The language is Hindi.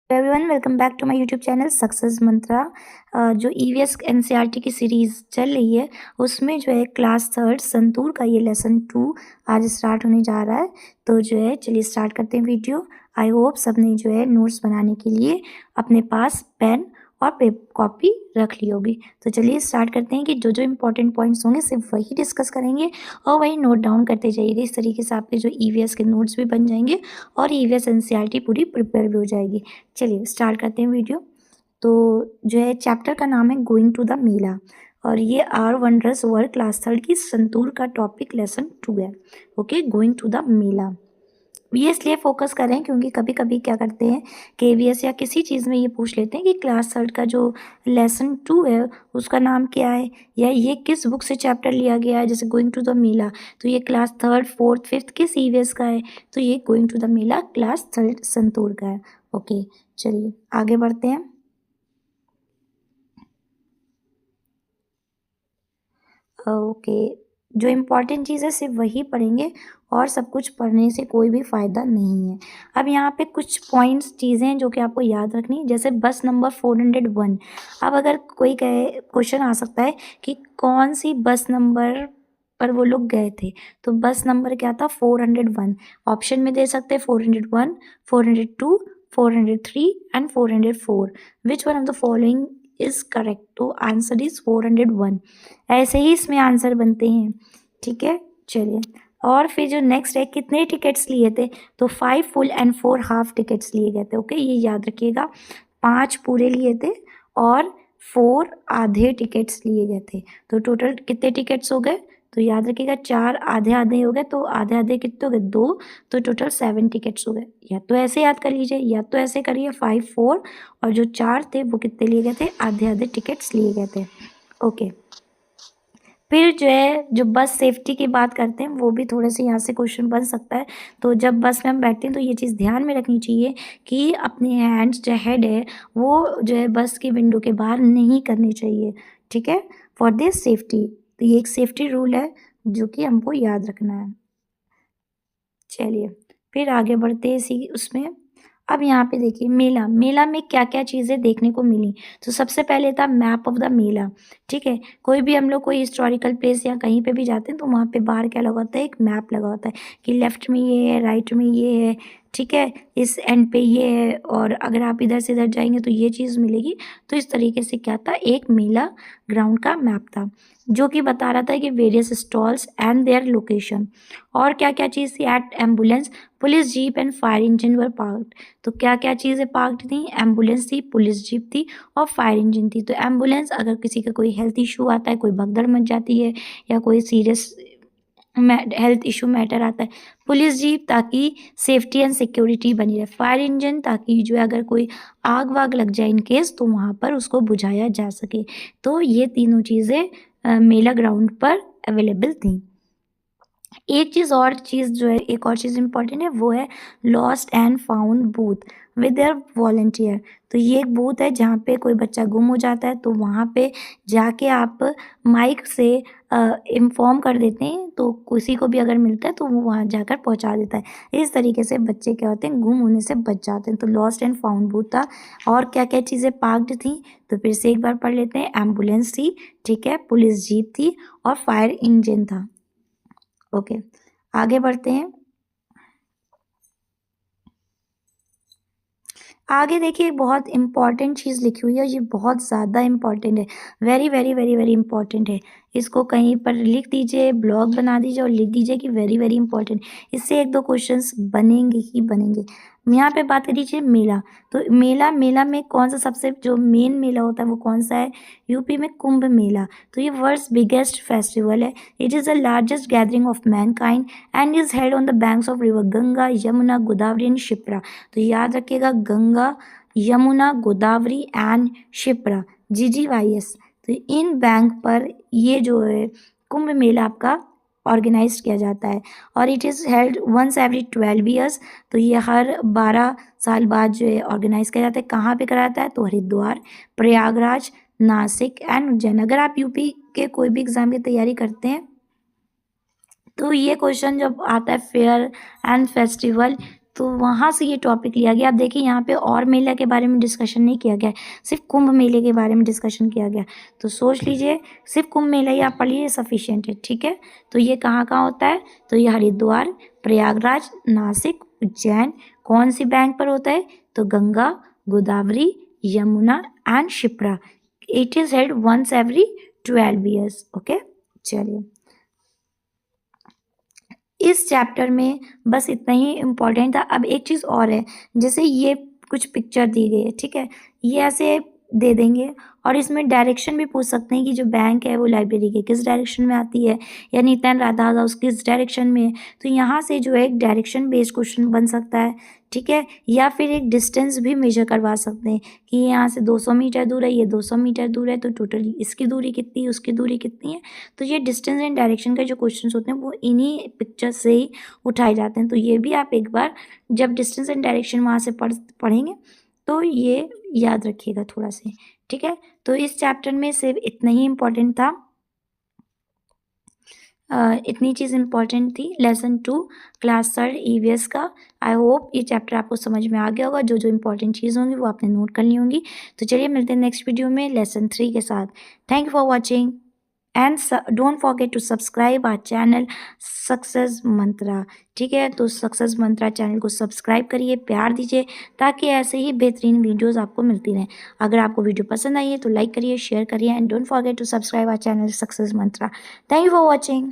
Everyone welcome back to my YouTube channel success mantra. जो ईवीएस एनसीईआरटी की सीरीज़ चल रही है उसमें जो है क्लास थर्ड संतूर का ये लेसन 2 आज स्टार्ट होने जा रहा है। तो जो है चलिए स्टार्ट करते हैं वीडियो। आई होप सबने जो है नोट्स बनाने के लिए अपने पास पेन और कॉपी रख ली होगी। तो चलिए स्टार्ट करते हैं कि जो जो इंपॉर्टेंट पॉइंट्स होंगे सिर्फ वही डिस्कस करेंगे और वही नोट डाउन करते जाइएगा। इस तरीके से आपके जो ईवीएस के नोट्स भी बन जाएंगे और ईवीएस एनसीईआरटी पूरी प्रिपेयर भी हो जाएगी। चलिए स्टार्ट करते हैं वीडियो। तो जो है चैप्टर का नाम है गोइंग टू द मेला और ये are wondrous world class third की संतूर का टॉपिक लेसन 2 है। Okay, going to the mela ये इसलिए फोकस करें क्योंकि कभी कभी क्या करते हैं केवीएस या किसी चीज़ में ये पूछ लेते हैं कि क्लास थर्ड का जो लेसन 2 है उसका नाम क्या है या ये किस बुक से चैप्टर लिया गया है। जैसे गोइंग टू द मेला तो ये क्लास थर्ड फोर्थ फिफ्थ किस ईवीएस का है, तो ये going to the mela class third Santoor का है। ओके चलिए आगे बढ़ते हैं। ओके, जो इम्पोर्टेंट चीज़ है सिर्फ वही पढ़ेंगे और सब कुछ पढ़ने से कोई भी फ़ायदा नहीं है। अब यहाँ पे कुछ पॉइंट्स चीज़ें हैं जो कि आपको याद रखनी है, जैसे बस नंबर 401। अब अगर कोई कहे क्वेश्चन आ सकता है कि कौन सी बस नंबर पर वो लोग गए थे, तो बस नंबर क्या था 401। ऑप्शन में दे सकते हैं 401, 402, 403 and 404। Which one of the following is correct, तो आंसर इज 401। ऐसे ही इसमें आंसर बनते हैं। ठीक है चलिए, और फिर जो नेक्स्ट है कितने टिकट्स लिए थे, तो 5 फुल एंड 4 हाफ टिकट्स लिए गए थे। ओके ये याद रखिएगा, 5 पूरे लिए थे और 4 आधे टिकट्स लिए गए थे। तो टोटल कितने टिकट्स हो गए, तो याद रखिएगा 4 आधे आधे हो गए, तो आधे आधे कितने हो गए 2, तो टोटल 7 टिकट्स हो गए। या तो ऐसे याद कर लीजिए या तो ऐसे करिए 5 4 और जो 4 थे वो कितने लिए गए थे, आधे आधे टिकट्स लिए गए थे। ओके, फिर जो है जो बस सेफ्टी की बात करते हैं वो भी थोड़े से यहाँ से क्वेश्चन बन सकता है। तो जब बस में हम बैठते हैं तो ये चीज़ ध्यान में रखनी चाहिए कि अपने हैंड्स जो हेड है वो जो है बस की विंडो के बाहर नहीं करनी चाहिए। ठीक है, फॉर दिस सेफ्टी, तो ये एक सेफ्टी रूल है जो कि हमको याद रखना है। चलिए फिर आगे बढ़ते हैं इसी उसमें। अब यहाँ पे देखिए मेला, मेला में क्या क्या चीज़ें देखने को मिली। तो सबसे पहले था मैप ऑफ द मेला। ठीक है, कोई भी हम लोग कोई हिस्टोरिकल प्लेस या कहीं पे भी जाते हैं तो वहाँ पे बाहर क्या लगा होता है, एक मैप लगा होता है कि लेफ्ट में ये है, राइट में ये है। ठीक है, इस एंड पे ये है और अगर आप इधर से इधर जाएंगे तो ये चीज़ मिलेगी। तो इस तरीके से क्या था, एक मेला ग्राउंड का मैप था जो कि बता रहा था कि various stalls and their location. और क्या क्या चीज़ थी, at ambulance, police jeep and fire engine were parked. तो क्या क्या चीज़ें पार्क्ड थी, एम्बुलेंस थी, पुलिस जीप थी और फायर इंजन थी। तो एम्बुलेंस अगर किसी का कोई हेल्थ इशू आता है, कोई भगदड़ मच जाती है या कोई सीरियस हेल्थ इशू मैटर आता है। पुलिस जीप ताकि सेफ्टी एंड सिक्योरिटी बनी रहे। फायर इंजन ताकि जो है अगर कोई आग वाग लग जाए इन केस तो वहाँ पर उसको बुझाया जा सके। तो ये तीनों चीज़ें मेला ग्राउंड पर अवेलेबल थी। एक चीज़ जो है एक और चीज़ इम्पॉर्टेंट है वो है lost and found booth with their volunteer. तो ये एक बूथ है जहाँ पे कोई बच्चा गुम हो जाता है तो वहाँ पे जाके आप माइक से इन्फॉर्म कर देते हैं, तो किसी को भी अगर मिलता है तो वो वहाँ जाकर पहुँचा देता है। इस तरीके से बच्चे क्या होते हैं, गुम होने से बच जाते हैं। तो लॉस्ट एंड फाउंड बूथ था। और क्या क्या चीज़ें पार्क्ड थी, तो फिर से एक बार पढ़ लेते हैं। एम्बुलेंस थी, ठीक है, पुलिस जीप थी और फायर इंजन था। ओके आगे बढ़ते हैं। आगे देखिए बहुत इंपॉर्टेंट चीज़ लिखी हुई है, ये बहुत ज़्यादा इंपॉर्टेंट है, very very very very important है। इसको कहीं पर लिख दीजिए, ब्लॉग बना दीजिए और लिख दीजिए कि वेरी वेरी इंपॉर्टेंट। इससे एक दो क्वेश्चंस बनेंगे ही बनेंगे। यहाँ पे बात कर लीजिए मेला। तो मेला, मेला में कौन सा सबसे जो मेन मेला होता है वो कौन सा है, यूपी में कुंभ मेला। तो ये वर्ल्ड्स बिगेस्ट फेस्टिवल है। It is the largest gathering of Mankind and is held on the banks of river Ganga, Yamuna, Godavari and Shipra. तो याद रखिएगा गंगा, यमुना, गोदावरी एंड शिप्रा, GGYS। तो इन बैंक पर ये जो है कुंभ मेला आपका ऑर्गेनाइज किया जाता है और it is held once every 12 years. तो ये हर 12 साल बाद जो है ऑर्गेनाइज किया जाता है। कहाँ पे कराया जाता है, तो हरिद्वार, प्रयागराज, नासिक एंड उज्जैन। अगर आप यूपी के कोई भी एग्ज़ाम की तैयारी करते हैं तो ये क्वेश्चन जब आता है फेयर एंड फेस्टिवल, तो वहाँ से ये टॉपिक लिया गया। अब देखिए यहाँ पे और मेला के बारे में डिस्कशन नहीं किया गया, सिर्फ कुंभ मेले के बारे में डिस्कशन किया गया। तो सोच लीजिए सिर्फ कुंभ मेला ही आप पढ़ लीजिए, सफिशिएंट है, ठीक है। तो ये कहाँ कहाँ होता है, तो ये हरिद्वार, प्रयागराज, नासिक, उज्जैन। कौन सी बैंक पर होता है, तो Ganga, Godavari, Yamuna and Shipra. It is held once every 12 years. Okay, चलिए इस चैप्टर में बस इतना ही इम्पोर्टेंट था। अब एक चीज़ और है, जैसे ये कुछ पिक्चर दी गई है, ठीक है, ये ऐसे दे देंगे और इसमें डायरेक्शन भी पूछ सकते हैं कि जो बैंक है वो लाइब्रेरी के किस डायरेक्शन में आती है, या नितिन राधा हाउस किस डायरेक्शन में है। तो यहाँ से जो है एक डायरेक्शन बेस्ड क्वेश्चन बन सकता है, ठीक है, या फिर एक डिस्टेंस भी मेजर करवा सकते हैं कि यहाँ से 200 मीटर दूर है, ये 200 मीटर दूर है, तो टोटल इसकी दूरी कितनी है, उसकी दूरी कितनी है। तो ये डिस्टेंस एंड डायरेक्शन के जो क्वेश्चंस होते हैं वो इन्हीं पिक्चर से ही उठाए जाते हैं। तो ये भी आप एक बार जब डिस्टेंस एंड डायरेक्शन वहाँ से पढ़ेंगे तो ये याद रखिएगा थोड़ा से, ठीक है। तो इस चैप्टर में सिर्फ इतना ही इम्पोर्टेंट था, इतनी चीज़ इम्पॉर्टेंट थी लेसन 2 क्लास 3 ईवीएस का। आई होप ये चैप्टर आपको समझ में आ गया होगा, जो जो इम्पोर्टेंट चीज़ होंगी वो आपने नोट कर ली होंगी। तो चलिए मिलते हैं नेक्स्ट वीडियो में लेसन 3 के साथ। Thank you for watching and don't forget to subscribe our channel success Mantra, ठीक है। तो सक्सेस मंत्रा चैनल को सब्सक्राइब करिए, प्यार दीजिए, ताकि ऐसे ही बेहतरीन वीडियोस आपको मिलती रहें। अगर आपको वीडियो पसंद आई है तो लाइक करिए, शेयर करिए and don't forget to subscribe our channel success mantra. Thank you for watching.